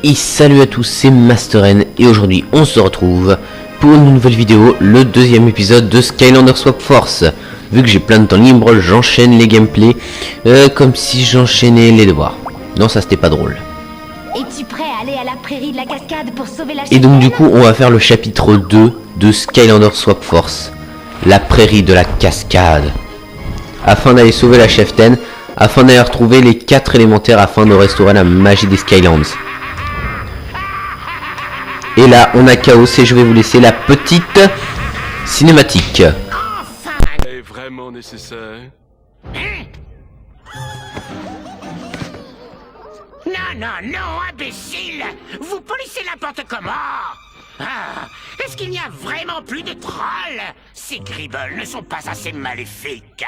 Et salut à tous, c'est Masteren et aujourd'hui on se retrouve pour une nouvelle vidéo, le deuxième épisode de Skylander Swap Force. Vu que j'ai plein de temps libre, j'enchaîne les gameplays comme si j'enchaînais les devoirs. Non, ça c'était pas drôle. Es-tu prêt à aller à la prairie de la cascade pour sauver la Et donc chapelle? du coup on va faire le chapitre 2 de Skylander Swap Force, la prairie de la cascade. Afin d'aller sauver la cheftaine, afin d'aller retrouver les 4 élémentaires afin de restaurer la magie des Skylands. Et là, on a Chaos et je vais vous laisser la petite cinématique. Est vraiment nécessaire? Non, imbécile! Vous polissez n'importe comment! Ah, est-ce qu'il n'y a vraiment plus de trolls? Ces gribbles ne sont pas assez maléfiques.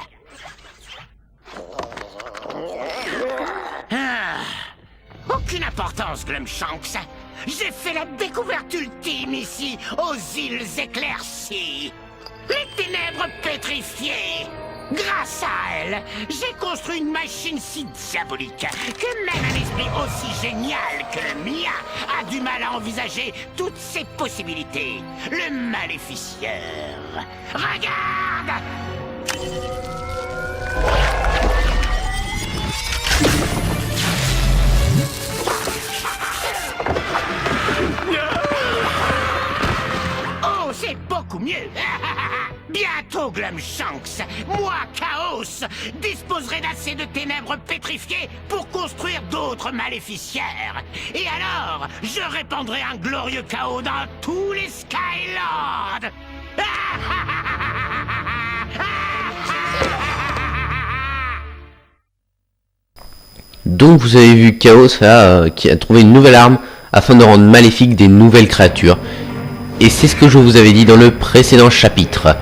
Aucune importance, Glumshanks. J'ai fait la découverte ultime ici, aux îles éclaircies. Les ténèbres pétrifiées. Grâce à elle, j'ai construit une machine si diabolique que même un esprit aussi génial que le mien a du mal à envisager toutes ses possibilités. Le maléficieur. Regarde! Oh, c'est beaucoup mieux. Bientôt, Glumshanks, moi, Chaos, disposerai d'assez de ténèbres pétrifiées pour construire d'autres maléficiaires. Et alors, je répandrai un glorieux chaos dans tous les Skylands. Donc vous avez vu Chaos là, qui a trouvé une nouvelle arme afin de rendre maléfiques des nouvelles créatures. Et c'est ce que je vous avais dit dans le précédent chapitre.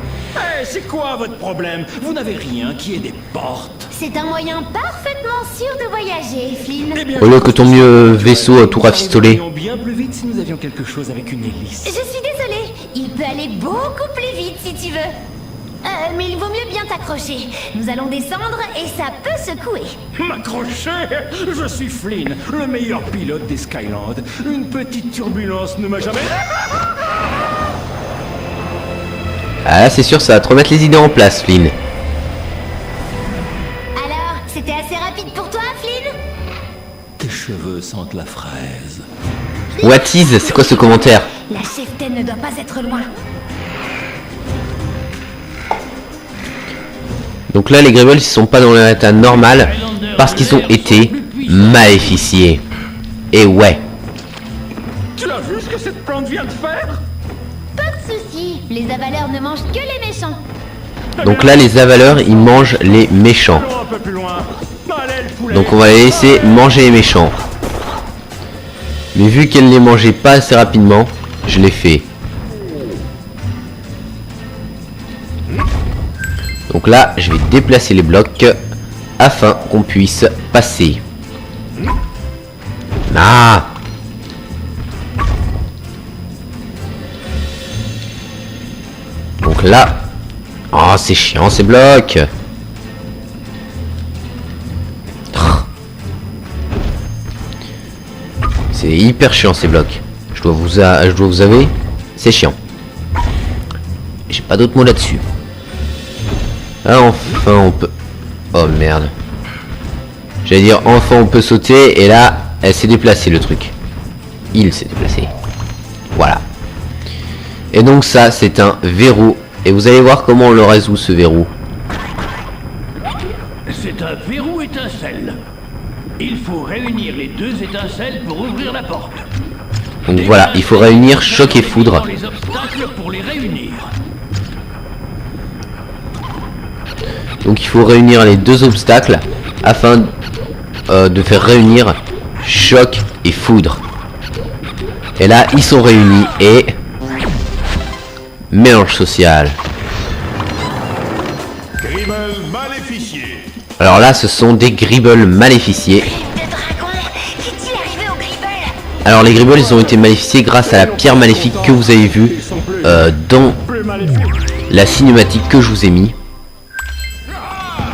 C'est quoi votre problème? Vous n'avez rien qui ait des portes. C'est un moyen parfaitement sûr de voyager, Flynn. Eh bien, Au lieu que ton mieux vaisseau tout rafistolé. nous allions bien plus vite si nous avions quelque chose avec une hélice. Je suis désolée, il peut aller beaucoup plus vite si tu veux. Mais il vaut mieux bien t'accrocher. Nous allons descendre et ça peut secouer. M'accrocher? Je suis Flynn, le meilleur pilote des Skylands. Une petite turbulence ne m'a jamais... Ah là c'est sûr, ça va te remettre les idées en place, Flynn. Alors, c'était assez rapide pour toi, Flynn? Tes cheveux sentent la fraise. What is? C'est quoi ce commentaire? La cheftaine ne doit pas être loin. Donc là les Gribbles ils sont pas dans leur état normal parce qu'ils ont été maléficiés. Et ouais. Tu as vu ce que cette plante vient de faire? Pas de soucis, les avaleurs ne mangent que les méchants. Donc là les avaleurs ils mangent les méchants. Un peu plus loin. Allez, le poulet. Donc on va les laisser manger les méchants. Mais vu qu'elle les mangeait pas assez rapidement, je l'ai fait. Donc là je vais déplacer les blocs afin qu'on puisse passer. Ah! Donc là... Oh c'est chiant ces blocs. C'est hyper chiant ces blocs. Je dois vous avouer, c'est chiant. J'ai pas d'autres mots là-dessus. Ah enfin on peut... Oh merde. J'allais dire enfin on peut sauter et là elle s'est déplacée le truc. Il s'est déplacé. Voilà. Et donc ça c'est un verrou. Et vous allez voir comment on le résout ce verrou. C'est un verrou étincelle. Il faut réunir les deux étincelles pour ouvrir la porte. Donc voilà, il faut réunir choc et foudre. Les obstacles pour les réunir. Donc il faut réunir les deux obstacles afin de faire réunir choc et foudre. Et là ils sont réunis et mélange social. Gribble maléficié. Alors là ce sont des Gribbles maléficiés. De dragon, qu'est-il arrivé aux Gribbles? Alors les Gribbles ils ont été maléficiés grâce à la pierre maléfique que vous avez vue dans la cinématique que je vous ai mis.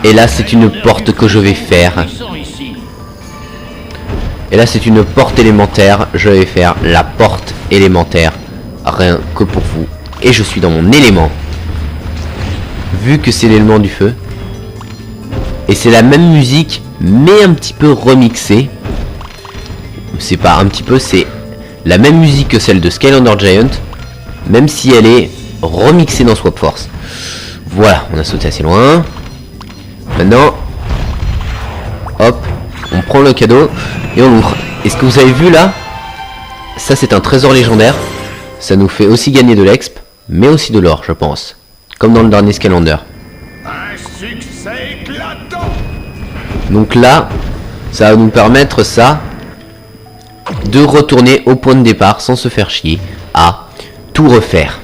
Et là c'est une porte que je vais faire. Ils sont ici. Et là c'est une porte élémentaire. Je vais faire la porte élémentaire. Rien que pour vous. Et je suis dans mon élément. Vu que c'est l'élément du feu. Et c'est la même musique, mais un petit peu remixée. C'est pas un petit peu, c'est la même musique que celle de Skylander Giant. Même si elle est remixée dans Swap Force. Voilà, on a sauté assez loin. Maintenant, hop, on prend le cadeau et on l'ouvre. Et ce que vous avez vu là, ça c'est un trésor légendaire. Ça nous fait aussi gagner de l'exp, mais aussi de l'or, je pense. Comme dans le dernier Skylander. Un succès éclatant. Donc là, ça va nous permettre ça de retourner au point de départ sans se faire chier à tout refaire.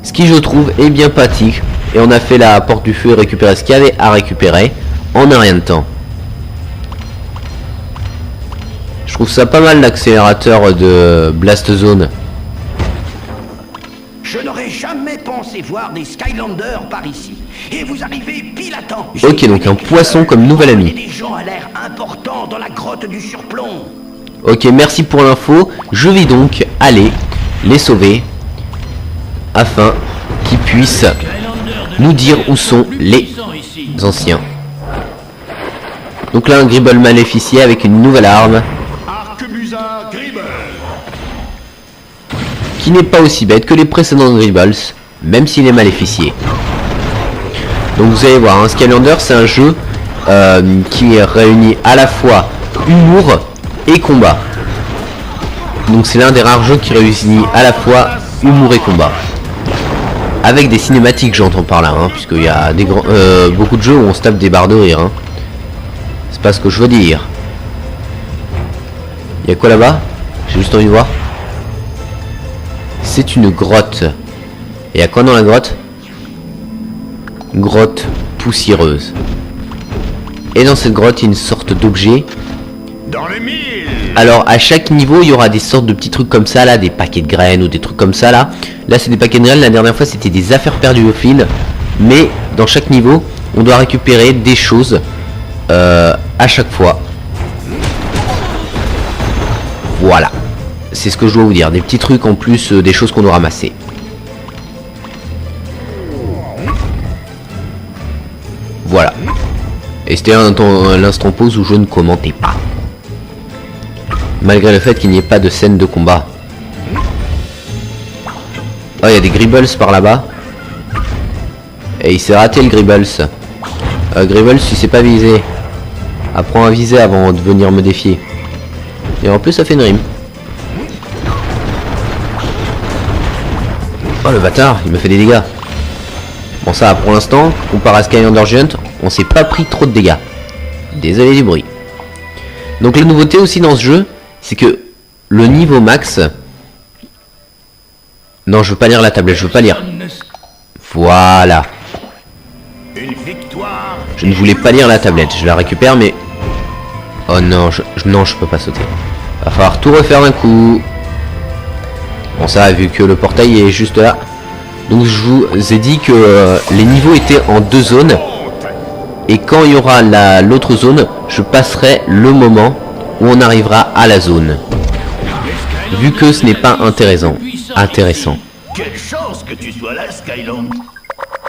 Ce qui je trouve est bien pratique. Et on a fait la porte du feu et récupéré ce qu'il y avait à récupérer en un rien de temps. Je trouve ça pas mal l'accélérateur de Blast Zone. Je n'aurais jamais pensé voir des Skylanders par ici. Et vous arrivez pile à temps. Ok, donc un poisson comme nouvel ami. Des gens à l'air important dans la grotte du surplomb. Ok, merci pour l'info. Je vais donc aller les sauver afin qu'ils puissent nous dire où sont les anciens. Donc là un Gribble maléficié avec une nouvelle arme Arquebusa Gribble. qui n'est pas aussi bête que les précédents Gribbles, même s'il est maléficié. Donc vous allez voir, hein, Skylander c'est un jeu qui réunit à la fois humour et combat. Donc c'est l'un des rares jeux qui réunit à la fois humour et combat. Avec des cinématiques, j'entends par là, hein, puisqu'il y a des beaucoup de jeux où on se tape des barres de rire. Hein. C'est pas ce que je veux dire. Il y a quoi là-bas? J'ai juste envie de voir. C'est une grotte. Et il y a quoi dans la grotte? Grotte poussiéreuse. Et dans cette grotte, il y a une sorte d'objet. Dans les mille. Alors à chaque niveau il y aura des sortes de petits trucs comme ça là, des paquets de graines ou des trucs comme ça là. Là c'est des paquets de graines, la dernière fois c'était des affaires perdues au fil. Mais dans chaque niveau on doit récupérer des choses à chaque fois. Voilà. C'est ce que je dois vous dire, des petits trucs en plus des choses qu'on doit ramasser. Voilà. Et c'était l'instant pause où je ne commentais pas. Malgré le fait qu'il n'y ait pas de scène de combat. Oh, il y a des Gribbles par là-bas. Et il s'est raté le Gribbles. Gribbles, tu sais pas viser. Apprends à viser avant de venir me défier. Et en plus, ça fait une rime. Oh, le bâtard, il me fait des dégâts. Bon, ça, pour l'instant, comparé à Skylander Giant, on s'est pas pris trop de dégâts. Désolé du bruit. Donc, la nouveauté aussi dans ce jeu, c'est que le niveau max... Non, je veux pas lire la tablette, je veux pas lire. Voilà. Une victoire. Je ne voulais pas lire la tablette, je la récupère, mais... Oh non, non, je peux pas sauter. Va falloir tout refaire d'un coup. Bon, ça, vu que le portail est juste là. Donc, je vous ai dit que les niveaux étaient en 2 zones. Et quand il y aura l'autre zone, je passerai le moment où on arrivera à la zone. Vu que ce n'est pas intéressant. Quelle chance que tu sois là, Skyland.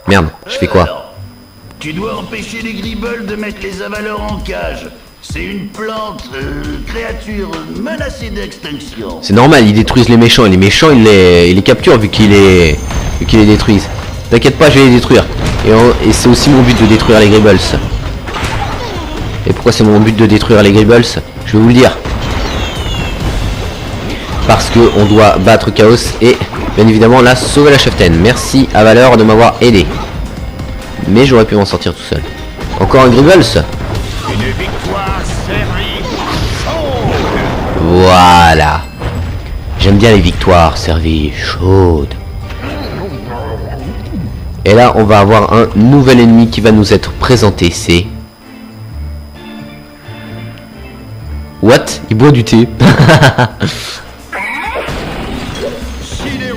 Merde, je fais quoi? Alors, tu dois empêcher les Gribbles de mettre les avaleurs en cage. C'est une plante, créature menacée d'extinction. C'est normal, ils détruisent les méchants. Et les méchants, ils les capturent vu qu'ils les détruisent. T'inquiète pas, je vais les détruire. Et c'est aussi mon but de détruire les Gribbles. Et pourquoi c'est mon but de détruire les Gribbles? Je vais vous le dire. Parce que on doit battre Chaos et bien évidemment là sauver la cheftaine. Merci à Valeur de m'avoir aidé. Mais j'aurais pu m'en sortir tout seul. Encore un Gribbles. Une victoire servie. Voilà. J'aime bien les victoires servies chaudes. Et là on va avoir un nouvel ennemi qui va nous être présenté. C'est... What? Il boit du thé.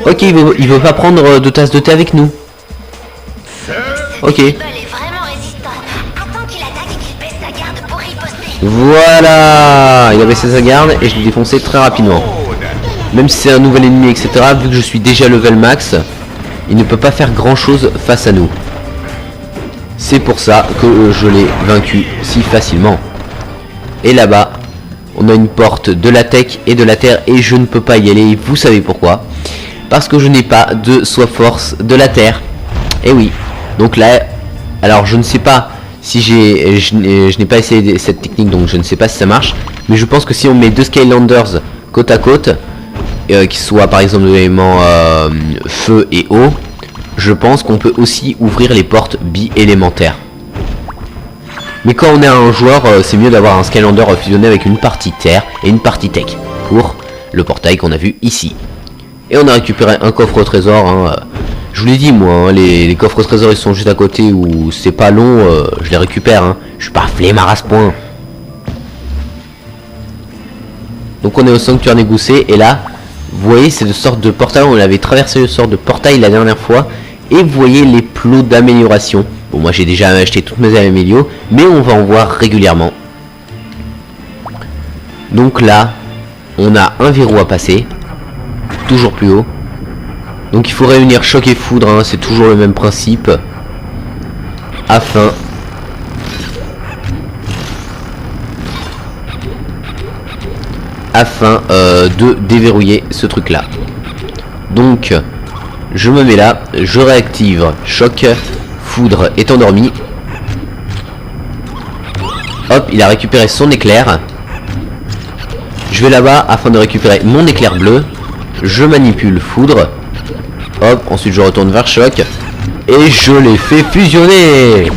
Ok, il veut pas prendre de tasse de thé avec nous. Ok. Gribble est vraiment résistant. Attends qu'il attaque et qu'il baisse sa garde pour riposter. Voilà. Il a baissé sa garde et je l'ai défoncé très rapidement. Même si c'est un nouvel ennemi, etc. Vu que je suis déjà level max, il ne peut pas faire grand chose face à nous. C'est pour ça que je l'ai vaincu si facilement. Et là-bas, on a une porte de la tech et de la terre et je ne peux pas y aller. Vous savez pourquoi? Parce que je n'ai pas de swap force de la terre. Et oui. Donc là, alors je ne sais pas si je n'ai pas essayé cette technique, donc je ne sais pas si ça marche. Mais je pense que si on met deux Skylanders côte à côte, qui soient par exemple l'élément feu et eau, je pense qu'on peut aussi ouvrir les portes bi-élémentaires. Mais quand on est un joueur, c'est mieux d'avoir un Skylander fusionné avec une partie terre et une partie tech pour le portail qu'on a vu ici. Et on a récupéré un coffre au trésor. Hein. Je vous l'ai dit moi, hein, les coffres au trésor ils sont juste à côté où c'est pas long, je les récupère. Hein. Je suis pas flemmard à ce point. Donc on est au sanctuaire Négoussé et là, vous voyez c'est de sorte de portail, on avait traversé une sorte de portail la dernière fois. Et vous voyez les plots d'amélioration. Bon moi j'ai déjà acheté toutes mes améliorations, mais on va en voir régulièrement. Donc là, on a un verrou à passer. Toujours plus haut. Donc il faut réunir choc et foudre, hein, c'est toujours le même principe. Afin de déverrouiller ce truc là. Donc je me mets là, je réactive choc, foudre est endormi. Hop, il a récupéré son éclair. Je vais là-bas afin de récupérer mon éclair bleu. Je manipule foudre. Hop, ensuite je retourne vers choc. Et je l'ai fait fusionner.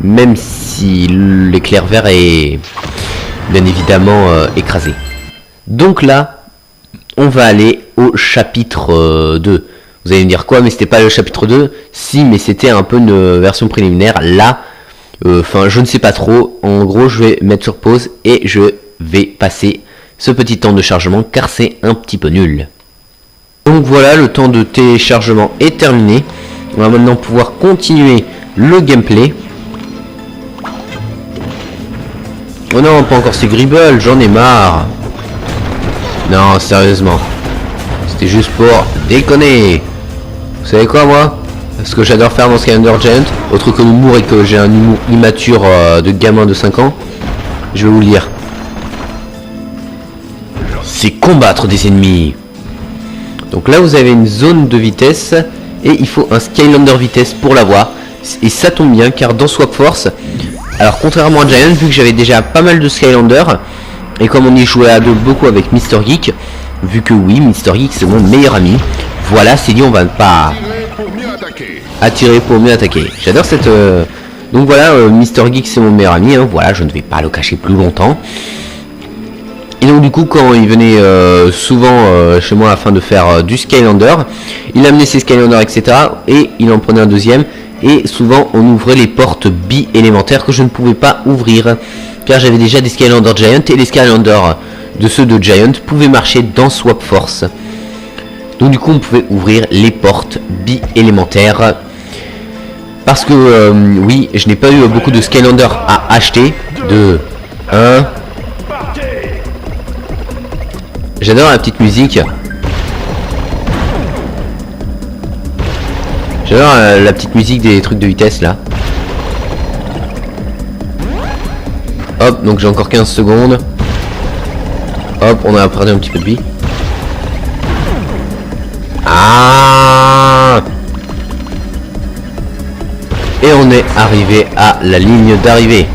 Même si l'éclair vert est bien évidemment écrasé. Donc là, on va aller au chapitre 2. Vous allez me dire quoi, mais c'était pas le chapitre 2? Si, mais c'était un peu une version préliminaire. Là, enfin, je ne sais pas trop. En gros, je vais mettre sur pause et je vais passer ce petit temps de chargement car c'est un petit peu nul. Donc voilà, le temps de téléchargement est terminé. On va maintenant pouvoir continuer le gameplay. Oh non, pas encore ces Gribble, j'en ai marre. Non, sérieusement. C'était juste pour déconner. Vous savez quoi, moi? Ce que j'adore faire dans Skylander Giant, autre que l'humour et que j'ai un humour immature de gamin de 5 ans, je vais vous le dire. C'est combattre des ennemis. Donc là, vous avez une zone de vitesse et il faut un Skylander vitesse pour l'avoir. Et ça tombe bien car dans Swap Force, alors contrairement à Giant, vu que j'avais déjà pas mal de Skylander, et comme on y jouait à deux beaucoup avec Mr. Geek, vu que oui, Mr. Geek c'est mon meilleur ami, voilà, c'est dit, on va pas attirer pour mieux attaquer. J'adore cette... Donc voilà, Mr. Geek c'est mon meilleur ami, hein, voilà, je ne vais pas le cacher plus longtemps. Et donc du coup, quand il venait souvent chez moi afin de faire du Skylander, il amenait ses Skylanders, etc. Et il en prenait un deuxième. Et souvent, on ouvrait les portes bi-élémentaires que je ne pouvais pas ouvrir. Car j'avais déjà des Skylanders Giant et les Skylanders de ceux de Giant pouvaient marcher dans Swap Force. Donc du coup, on pouvait ouvrir les portes bi-élémentaires. Parce que, oui, je n'ai pas eu beaucoup de Skylander à acheter. De 1... J'adore la petite musique. J'adore la petite musique des trucs de vitesse là. Hop, donc j'ai encore 15 secondes. Hop, on a perdu un petit peu de vie. Ah! Et on est arrivé à la ligne d'arrivée.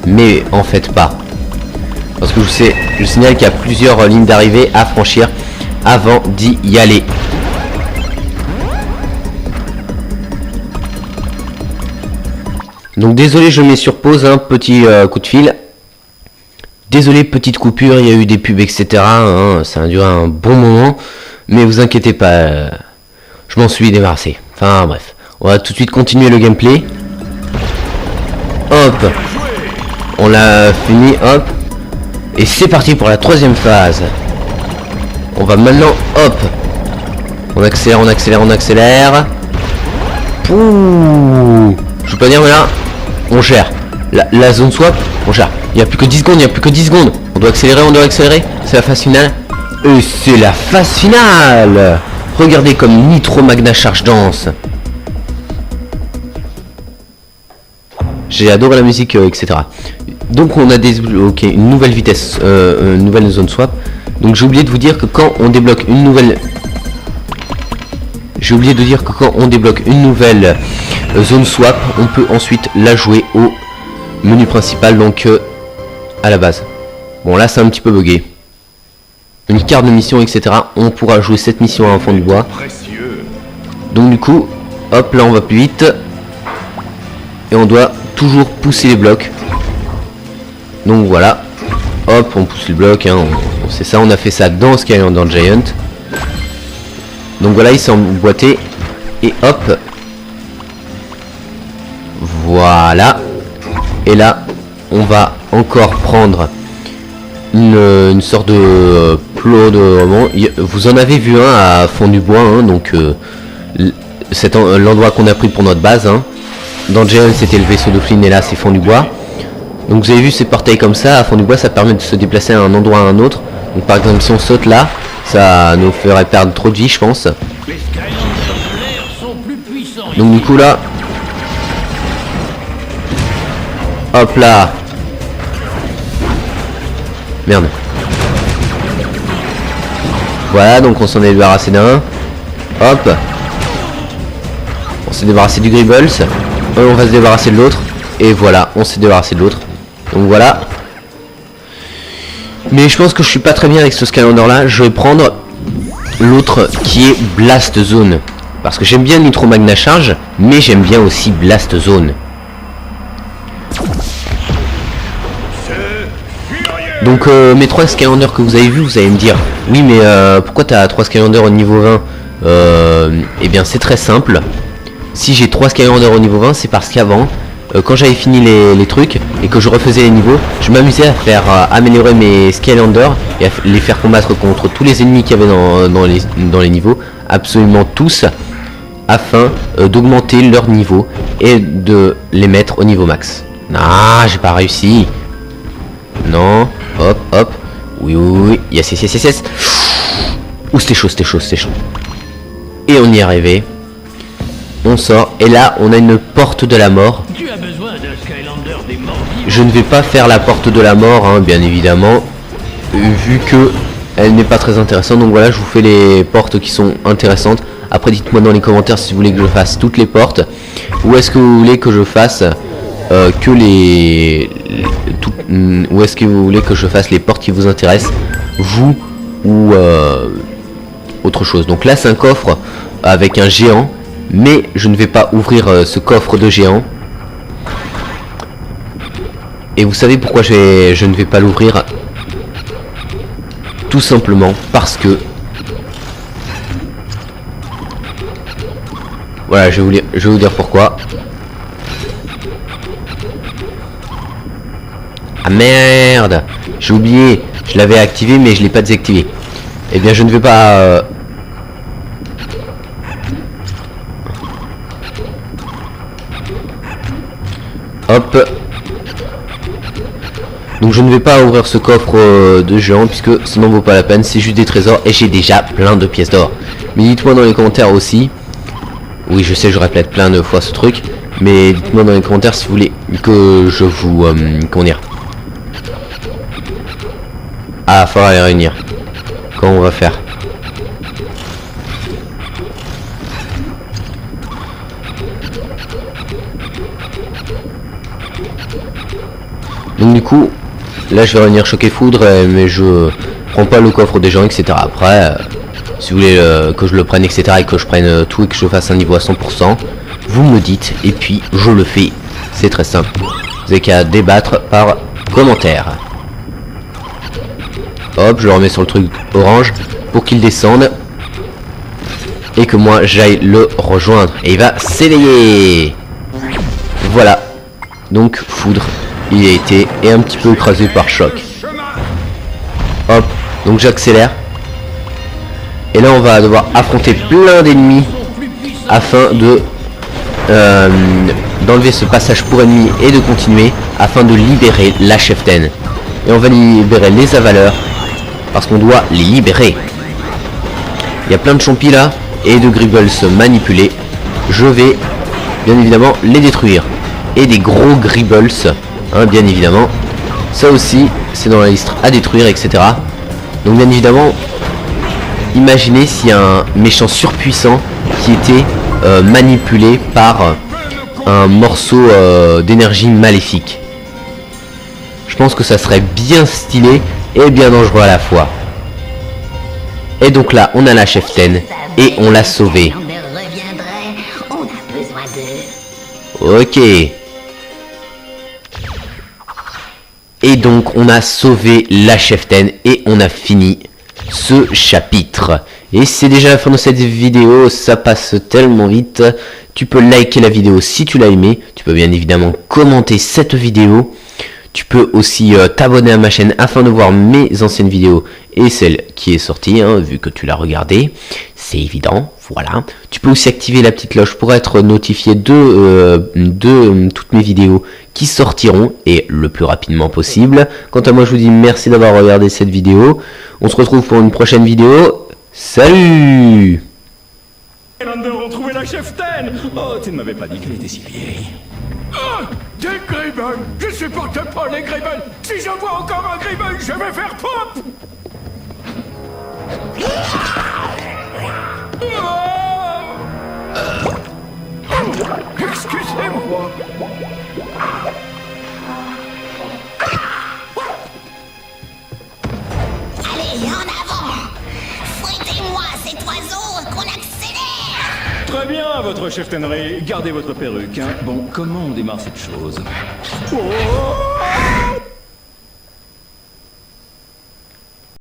Mais en fait pas. Parce que je signale qu'il y a plusieurs lignes d'arrivée à franchir avant d'y aller. Donc désolé, je mets sur pause un petit coup de fil. Désolé, petite coupure, il y a eu des pubs, etc. Hein, ça a duré un bon moment. Mais vous inquiétez pas, je m'en suis débarrassé. Enfin bref, on va tout de suite continuer le gameplay. Hop, on l'a fini, hop. Et c'est parti pour la troisième phase. On va maintenant, hop. On accélère, on accélère, on accélère. Pouh. Je peux pas dire, mais là, on gère. La zone swap, on gère. Il y a plus que 10 secondes, il y a plus que 10 secondes. On doit accélérer, on doit accélérer. C'est la phase finale. Et c'est la phase finale. Regardez comme Nitro Magna Charge danse. J'ai adoré la musique, etc. Donc on a débloqué une nouvelle vitesse, une nouvelle zone swap. Donc j'ai oublié de vous dire que quand on débloque une nouvelle... J'ai oublié de dire que quand on débloque une nouvelle zone swap, on peut ensuite la jouer au menu principal, donc à la base. Bon là c'est un petit peu bugué. Une carte de mission, etc. On pourra jouer cette mission à un fond du bois. Précieux. Donc du coup, hop, là on va plus vite. Et on doit toujours pousser les blocs. Donc voilà. Hop, on pousse les blocs. Hein. C'est ça, on a fait ça dans Skylander Giant. Donc voilà, il s'est emboîté. Et hop. Voilà. Et là, on va encore prendre une sorte de plot de roman. Vous en avez vu un à fond du bois. Hein, donc c'est l'endroit qu'on a pris pour notre base. Hein. Dans Giant, c'était le vaisseau de Flynn et là, c'est fond du bois. Donc vous avez vu ces portails comme ça, à fond du bois, ça permet de se déplacer à un endroit à un autre. Donc par exemple, si on saute là, ça nous ferait perdre trop de vie, je pense. Les Skylanders de l'air sont plus puissants. Donc du coup là, hop là, merde. Voilà, donc on s'en est débarrassé d'un. Hop, on s'est débarrassé du Gribbles. On va se débarrasser de l'autre. Et voilà, on s'est débarrassé de l'autre. Donc voilà. Mais je pense que je suis pas très bien avec ce Skylander là. Je vais prendre l'autre qui est Blast Zone. Parce que j'aime bien Nitro Magna Charge, mais j'aime bien aussi Blast Zone. Donc mes 3 Skylanders que vous avez vus, vous allez me dire, oui mais pourquoi t'as 3 Skylanders au niveau 20? Eh bien c'est très simple. Si j'ai 3 Skylanders au niveau 20, c'est parce qu'avant, quand j'avais fini les trucs et que je refaisais les niveaux, je m'amusais à faire améliorer mes Skylanders et à les faire combattre contre tous les ennemis qu'il y avait dans les niveaux, absolument tous, afin d'augmenter leur niveau et de les mettre au niveau max. Ah, j'ai pas réussi. Non, hop, hop. Oui, oui, oui. Yes, yes, yes, yes, yes. Ouh, c'était chaud, c'était chaud, c'était chaud. Et on y est arrivé. On sort et là on a une porte de la mort. Tu as besoin d'un Skylander des morts vivants. Je ne vais pas faire la porte de la mort, hein, bien évidemment, vu que elle n'est pas très intéressante. Donc voilà, je vous fais les portes qui sont intéressantes. Après dites-moi dans les commentaires si vous voulez que je fasse toutes les portes, ou est-ce que vous voulez que je fasse que ou est-ce que vous voulez que je fasse les portes qui vous intéressent, vous, ou autre chose. Donc là c'est un coffre avec un géant. Mais je ne vais pas ouvrir ce coffre de géant. Et vous savez pourquoi je ne vais pas l'ouvrir? Tout simplement parce que... Voilà, je vais vous dire pourquoi. Ah merde! J'ai oublié. Je l'avais activé mais je l'ai pas désactivé. Eh bien je ne vais pas... Hop. Donc je ne vais pas ouvrir ce coffre de géant puisque ça n'en vaut pas la peine, c'est juste des trésors et j'ai déjà plein de pièces d'or. Mais dites-moi dans les commentaires aussi. Oui je sais, je répète plein de fois ce truc, mais dites-moi dans les commentaires si vous voulez que je vous... comment dire? Ah, il faudra les réunir. Comment on va faire? Donc du coup, là je vais revenir choquer foudre, mais je prends pas le coffre des gens, etc. Après, si vous voulez que je le prenne, etc. et que je prenne tout et que je fasse un niveau à 100%, vous me dites et puis je le fais. C'est très simple. Vous n'avez qu'à débattre par commentaire. Hop, je le remets sur le truc orange pour qu'il descende et que moi j'aille le rejoindre. Et il va s'éveiller. Voilà. Donc foudre. Il a été un petit peu écrasé par choc. Hop, donc j'accélère. Et là on va devoir affronter plein d'ennemis afin de d'enlever ce passage pour ennemis et de continuer afin de libérer la cheftaine. Et on va libérer les avaleurs parce qu'on doit les libérer. Il y a plein de chompis là et de gribbles manipulés. Je vais bien évidemment les détruire. Et des gros gribbles, hein, bien évidemment. Ça aussi, c'est dans la liste à détruire, etc. Donc bien évidemment, imaginez s'il y a un méchant surpuissant qui était manipulé par un morceau d'énergie maléfique. Je pense que ça serait bien stylé et bien dangereux à la fois. Et donc là, on a la cheftaine et on l'a sauvée. On a besoin d'eux. Ok. Et donc on a sauvé la cheftaine et on a fini ce chapitre. Et c'est déjà la fin de cette vidéo, ça passe tellement vite. Tu peux liker la vidéo si tu l'as aimé. Tu peux bien évidemment commenter cette vidéo. Tu peux aussi t'abonner à ma chaîne afin de voir mes anciennes vidéos et celle qui est sortie, hein, vu que tu l'as regardée. C'est évident, voilà. Tu peux aussi activer la petite cloche pour être notifié de toutes mes vidéos qui sortiront et le plus rapidement possible. Quant à moi, je vous dis merci d'avoir regardé cette vidéo. On se retrouve pour une prochaine vidéo. Salut! Highlander ont trouvé la cheftaine. Oh, tu ne m'avais pas dit qu'elle était si vieille. Ah, des gribbles. Je supporte pas les gribbles. Si je vois encore un gribble, je vais faire pop. Excusez-moi. Allez, en avant. Fouettez-moi cet oiseau qu'on accélère. Très bien, votre cheftaine. Gardez votre perruque. Hein. Bon, comment on démarre cette chose? Oh